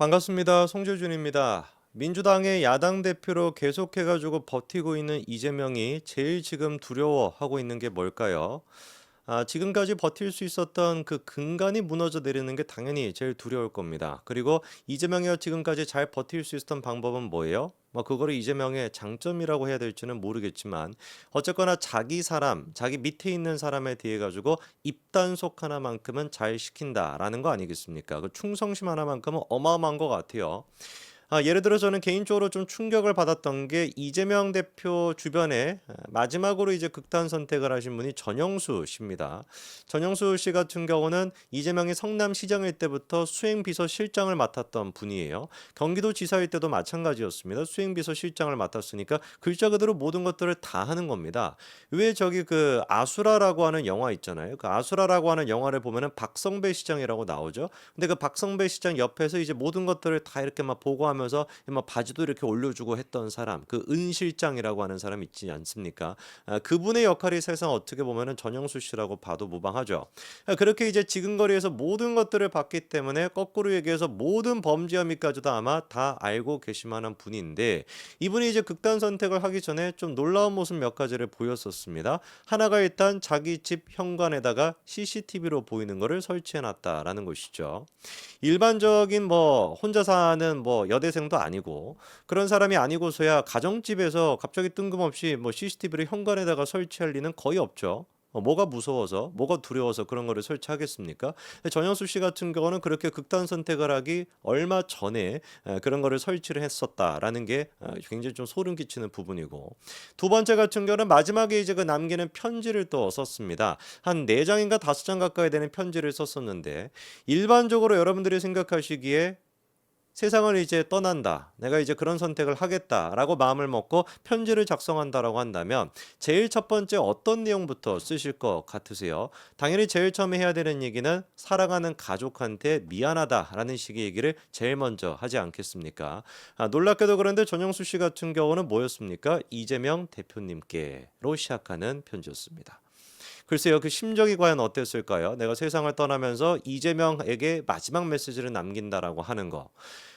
반갑습니다. 송재준입니다. 민주당의 야당 대표로 계속해가지고 버티고 있는 이재명이 제일 지금 두려워하고 있는 게 뭘까요? 지금까지 버틸 수 있었던 그 근간이 무너져 내리는 게 당연히 제일 두려울 겁니다. 그리고 이재명이 지금까지 잘 버틸 수 있었던 방법은 뭐예요? 뭐 그거를 이재명의 장점이라고 해야 될지는 모르겠지만 어쨌거나 자기 사람, 자기 밑에 있는 사람에 대해 가지고 입단속 하나만큼은 잘 시킨다라는 거 아니겠습니까? 그 충성심 하나만큼은 어마어마한 것 같아요. 예를 들어 저는 개인적으로 좀 충격을 받았던 게 이재명 대표 주변에 마지막으로 이제 극단 선택을 하신 분이 전영수 씨입니다. 전영수 씨 같은 경우는 이재명이 성남시장일 때부터 수행비서실장을 맡았던 분이에요. 경기도지사일 때도 마찬가지였습니다. 수행비서실장을 맡았으니까 글자 그대로 모든 것들을 다 하는 겁니다. 왜 저기 그 아수라라고 하는 영화 있잖아요. 그 아수라라고 하는 영화를 보면은 박성배 시장이라고 나오죠. 근데 그 박성배 시장 옆에서 이제 모든 것들을 다 이렇게 막 보고하면서 막 바지도 이렇게 올려주고 했던 사람, 그 은 실장이라고 하는 사람 있지 않습니까? 그분의 역할이 사실상 어떻게 보면은 전영수 씨라고 봐도 무방하죠. 그렇게 이제 지근거리에서 모든 것들을 봤기 때문에 거꾸로 얘기해서 모든 범죄 혐의까지도 아마 다 알고 계실 만한 분인데 이분이 이제 극단 선택을 하기 전에 좀 놀라운 모습 몇 가지를 보였었습니다. 하나가 일단 자기 집 현관에다가 CCTV로 보이는 거를 설치해 놨다라는 것이죠. 일반적인 뭐 혼자 사는 뭐 여대생도 아니고 그런 사람이 아니고서야 가정집에서 갑자기 뜬금없이 뭐 CCTV를 현관에다가 설치할 리는 거의 없죠. 뭐가 무서워서, 뭐가 두려워서 그런 거를 설치하겠습니까? 근데 전영수 씨 같은 경우는 그렇게 극단 선택을 하기 얼마 전에 그런 거를 설치를 했었다라는 게 굉장히 좀 소름 끼치는 부분이고 두 번째 같은 경우는 마지막에 이제 그 남기는 편지를 또 썼습니다. 한 4장인가 5장 가까이 되는 편지를 썼었는데 일반적으로 여러분들이 생각하시기에 세상을 이제 떠난다. 내가 이제 그런 선택을 하겠다라고 마음을 먹고 편지를 작성한다라고 한다면 제일 첫 번째 어떤 내용부터 쓰실 것 같으세요? 당연히 제일 처음에 해야 되는 얘기는 사랑하는 가족한테 미안하다라는 식의 얘기를 제일 먼저 하지 않겠습니까? 놀랍게도 그런데 전영수 씨 같은 경우는 뭐였습니까? 이재명 대표님께로 시작하는 편지였습니다. 글쎄요, 그 심정이 과연 어땠을까요? 내가 세상을 떠나면서 이재명에게 마지막 메시지를 남긴다라고 하는 거.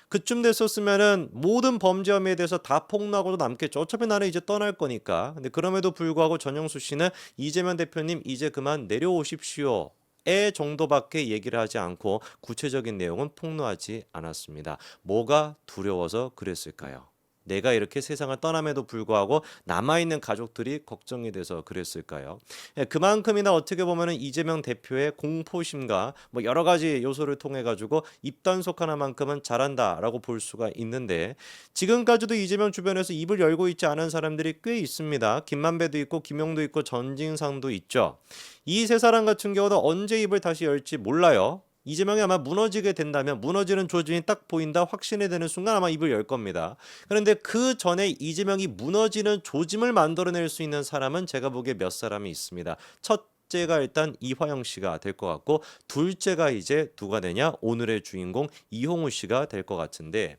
그쯤 됐었으면은 모든 범죄 혐의에 대해서 다 폭로하고도 남겠죠. 어차피 나는 이제 떠날 거니까. 근데 그럼에도 불구하고 전영수 씨는 이재명 대표님 이제 그만 내려오십시오. 에 정도밖에 얘기를 하지 않고 구체적인 내용은 폭로하지 않았습니다. 뭐가 두려워서 그랬을까요? 내가 이렇게 세상을 떠남에도 불구하고 남아있는 가족들이 걱정이 돼서 그랬을까요? 그만큼이나 어떻게 보면은 이재명 대표의 공포심과 뭐 여러 가지 요소를 통해 가지고 입단속 하나만큼은 잘한다라고 볼 수가 있는데 지금까지도 이재명 주변에서 입을 열고 있지 않은 사람들이 꽤 있습니다. 김만배도 있고 김용도 있고 전진상도 있죠. 이 세 사람 같은 경우도 언제 입을 다시 열지 몰라요. 이재명이 아마 무너지게 된다면 무너지는 조짐이 딱 보인다 확신이 되는 순간 아마 입을 열 겁니다. 그런데 그 전에 이재명이 무너지는 조짐을 만들어낼 수 있는 사람은 제가 보기에 몇 사람이 있습니다. 첫째가 일단 이화영 씨가 될 것 같고 둘째가 이제 누가 되냐? 오늘의 주인공 이홍우 씨가 될 것 같은데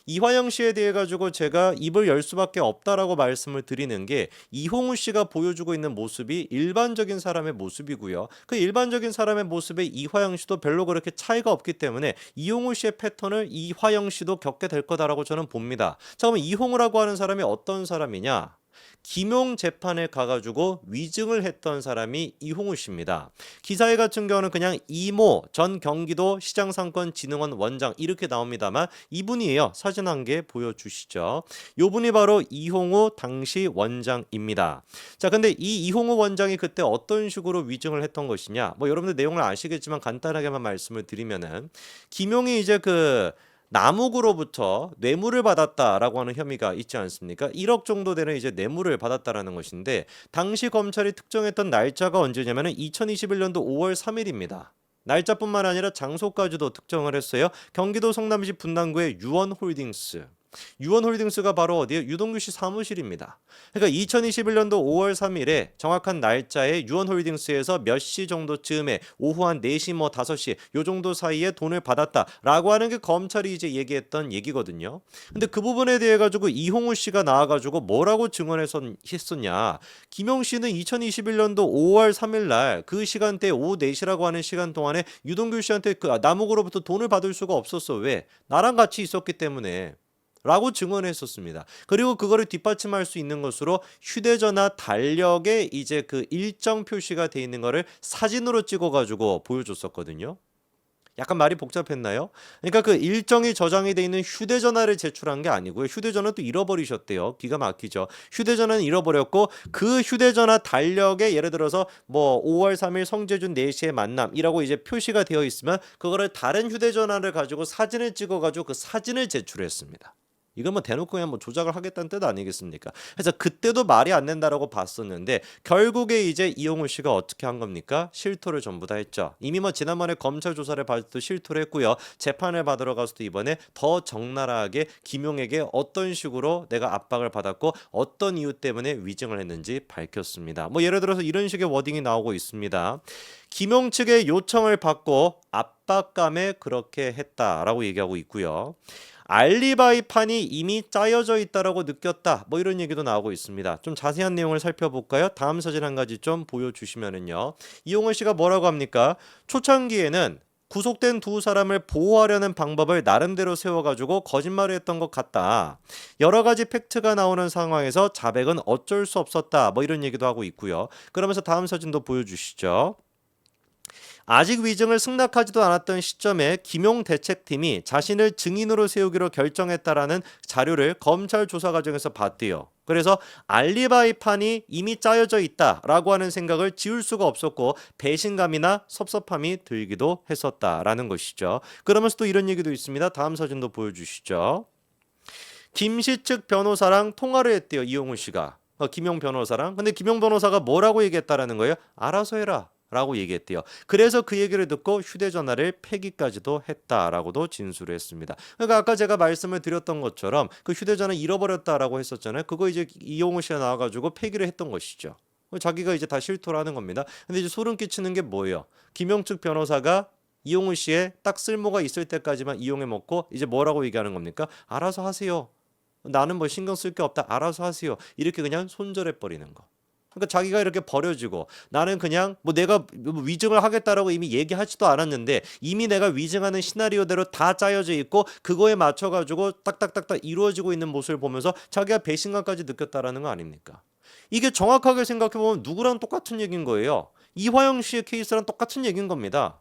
이화영 씨에 대해 가지고 제가 입을 열 수밖에 없다라고 말씀을 드리는 게 이홍우 씨가 보여주고 있는 모습이 일반적인 사람의 모습이고요. 그 일반적인 사람의 모습에 이화영 씨도 별로 그렇게 차이가 없기 때문에 이홍우 씨의 패턴을 이화영 씨도 겪게 될 거다라고 저는 봅니다. 자, 그러면 이홍우라고 하는 사람이 어떤 사람이냐? 김용 재판에 가가지고 위증을 했던 사람이 이홍우 씨입니다. 기사회 같은 경우는 그냥 이모 전 경기도 시장상권진흥원 원장 이렇게 나옵니다만 이분이에요. 사진 한 개 보여주시죠. 요분이 바로 이홍우 당시 원장입니다. 자, 근데 이 이홍우 원장이 그때 어떤 식으로 위증을 했던 것이냐? 뭐 여러분들 내용을 아시겠지만 간단하게만 말씀을 드리면은 김용이 이제 그 남욱으로부터 뇌물을 받았다라고 하는 혐의가 있지 않습니까? 1억 정도 되는 이제 뇌물을 받았다라는 것인데 당시 검찰이 특정했던 날짜가 언제냐면은 2021년도 5월 3일입니다. 날짜뿐만 아니라 장소까지도 특정을 했어요. 경기도 성남시 분당구의 유원홀딩스. 유원홀딩스가 바로 어디에 유동규 씨 사무실입니다. 그러니까 2021년도 5월 3일에 정확한 날짜에 유원홀딩스에서 몇 시 정도쯤에 오후 한 4시 뭐 5시 요 정도 사이에 돈을 받았다라고 하는 게 검찰이 이제 얘기했던 얘기거든요. 근데 그 부분에 대해 가지고 이홍우 씨가 나와 가지고 뭐라고 증언했었냐? 김용 씨는 2021년도 5월 3일 날 그 시간대 오후 4시라고 하는 시간 동안에 유동규 씨한테 그 남욱으로부터 돈을 받을 수가 없었어. 왜? 나랑 같이 있었기 때문에. 라고 증언했었습니다. 그리고 그거를 뒷받침할 수 있는 것으로 휴대전화 달력에 이제 그 일정 표시가 돼 있는 거를 사진으로 찍어가지고 보여줬었거든요. 약간 말이 복잡했나요? 그러니까 그 일정이 저장이 돼 있는 휴대전화를 제출한 게 아니고요. 휴대전화 또 잃어버리셨대요. 기가 막히죠. 휴대전화는 잃어버렸고 그 휴대전화 달력에 예를 들어서 뭐 5월 3일 성재준 4시에 만남이라고 이제 표시가 되어 있으면 그거를 다른 휴대전화를 가지고 사진을 찍어가지고 그 사진을 제출했습니다. 이건 뭐 대놓고 그냥 뭐 조작을 하겠다는 뜻 아니겠습니까? 그래서 그때도 말이 안 된다라고 봤었는데 결국에 이제 이용우 씨가 어떻게 한 겁니까? 실토를 전부 다 했죠. 이미 뭐 지난번에 검찰 조사를 받을 때도 실토를 했고요. 재판을 받으러 가서도 이번에 더 적나라하게 김용에게 어떤 식으로 내가 압박을 받았고 어떤 이유 때문에 위증을 했는지 밝혔습니다. 뭐 예를 들어서 이런 식의 워딩이 나오고 있습니다. 김용 측의 요청을 받고 압박감에 그렇게 했다라고 얘기하고 있고요. 알리바이판이 이미 짜여져 있다라고 느꼈다. 뭐 이런 얘기도 나오고 있습니다. 좀 자세한 내용을 살펴볼까요? 다음 사진 한 가지 좀 보여주시면은요. 이용훈 씨가 뭐라고 합니까? 초창기에는 구속된 두 사람을 보호하려는 방법을 나름대로 세워가지고 거짓말을 했던 것 같다. 여러 가지 팩트가 나오는 상황에서 자백은 어쩔 수 없었다. 뭐 이런 얘기도 하고 있고요. 그러면서 다음 사진도 보여주시죠. 아직 위증을 승낙하지도 않았던 시점에 김용 대책팀이 자신을 증인으로 세우기로 결정했다라는 자료를 검찰 조사 과정에서 봤대요. 그래서 알리바이판이 이미 짜여져 있다라고 하는 생각을 지울 수가 없었고 배신감이나 섭섭함이 들기도 했었다라는 것이죠. 그러면서 또 이런 얘기도 있습니다. 다음 사진도 보여주시죠. 김씨 측 변호사랑 통화를 했대요. 이용우 씨가. 김용 변호사랑. 근데 김용 변호사가 뭐라고 얘기했다라는 거예요? 알아서 해라. 라고 얘기했대요. 그래서 그 얘기를 듣고 휴대전화를 폐기까지도 했다라고도 진술을 했습니다. 그러니까 아까 제가 말씀을 드렸던 것처럼 그 휴대전화 잃어버렸다라고 했었잖아요. 그거 이제 이용우 씨가 나와가지고 폐기를 했던 것이죠. 자기가 이제 다 실토를 하는 겁니다. 근데 이제 소름 끼치는 게 뭐예요? 김용측 변호사가 이용우 씨의 딱 쓸모가 있을 때까지만 이용해 먹고 이제 뭐라고 얘기하는 겁니까? 알아서 하세요. 나는 뭐 신경 쓸 게 없다. 알아서 하세요. 이렇게 그냥 손절해 버리는 거. 그러니까 자기가 이렇게 버려지고 나는 그냥 뭐 내가 위증을 하겠다라고 이미 얘기하지도 않았는데 이미 내가 위증하는 시나리오대로 다 짜여져 있고 그거에 맞춰 가지고 딱딱딱딱 이루어지고 있는 모습을 보면서 자기가 배신감까지 느꼈다라는 거 아닙니까? 이게 정확하게 생각해 보면 누구랑 똑같은 얘기인 거예요. 이화영 씨의 케이스랑 똑같은 얘기인 겁니다.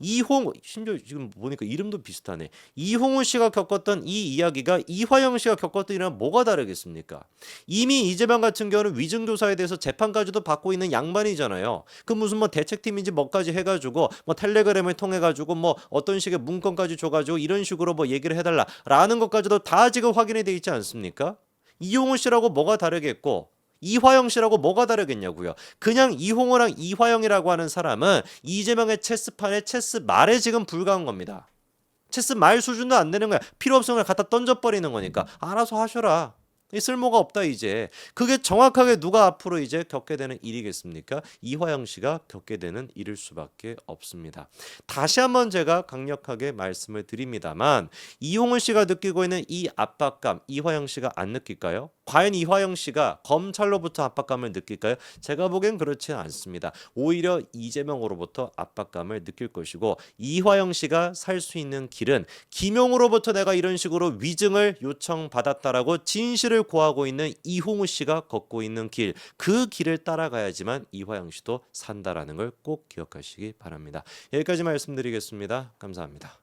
심지어 지금 보니까 이름도 비슷하네. 이홍우 씨가 겪었던 이 이야기가 이화영 씨가 겪었던 이랑 뭐가 다르겠습니까? 이미 이재명 같은 경우는 위증조사에 대해서 재판까지도 받고 있는 양반이잖아요. 그 무슨 뭐 대책팀인지 뭐까지 해가지고 뭐 텔레그램을 통해가지고 뭐 어떤 식의 문건까지 줘가지고 이런 식으로 뭐 얘기를 해달라라는 것까지도 다 지금 확인이 돼 있지 않습니까? 이홍우 씨라고 뭐가 다르겠고 이화영 씨라고 뭐가 다르겠냐고요. 그냥 이홍호랑 이화영이라고 하는 사람은 이재명의 체스판에 체스 말에 지금 불과한 겁니다. 체스 말 수준도 안 되는 거야. 필요 없으면 갖다 던져버리는 거니까 알아서 하셔라. 쓸모가 없다 이제. 그게 정확하게 누가 앞으로 이제 겪게 되는 일이겠습니까? 이화영 씨가 겪게 되는 일일 수밖에 없습니다. 다시 한번 제가 강력하게 말씀을 드립니다만 이홍훈 씨가 느끼고 있는 이 압박감 이화영 씨가 안 느낄까요? 과연 이화영 씨가 검찰로부터 압박감을 느낄까요? 제가 보기엔 그렇지 않습니다. 오히려 이재명으로부터 압박감을 느낄 것이고 이화영 씨가 살 수 있는 길은 김용으로부터 내가 이런 식으로 위증을 요청받았다라고 진실을 고하고 있는 이홍우 씨가 걷고 있는 길, 그 길을 따라가야지만 이화영 씨도 산다라는 걸 꼭 기억하시기 바랍니다. 여기까지 말씀드리겠습니다. 감사합니다.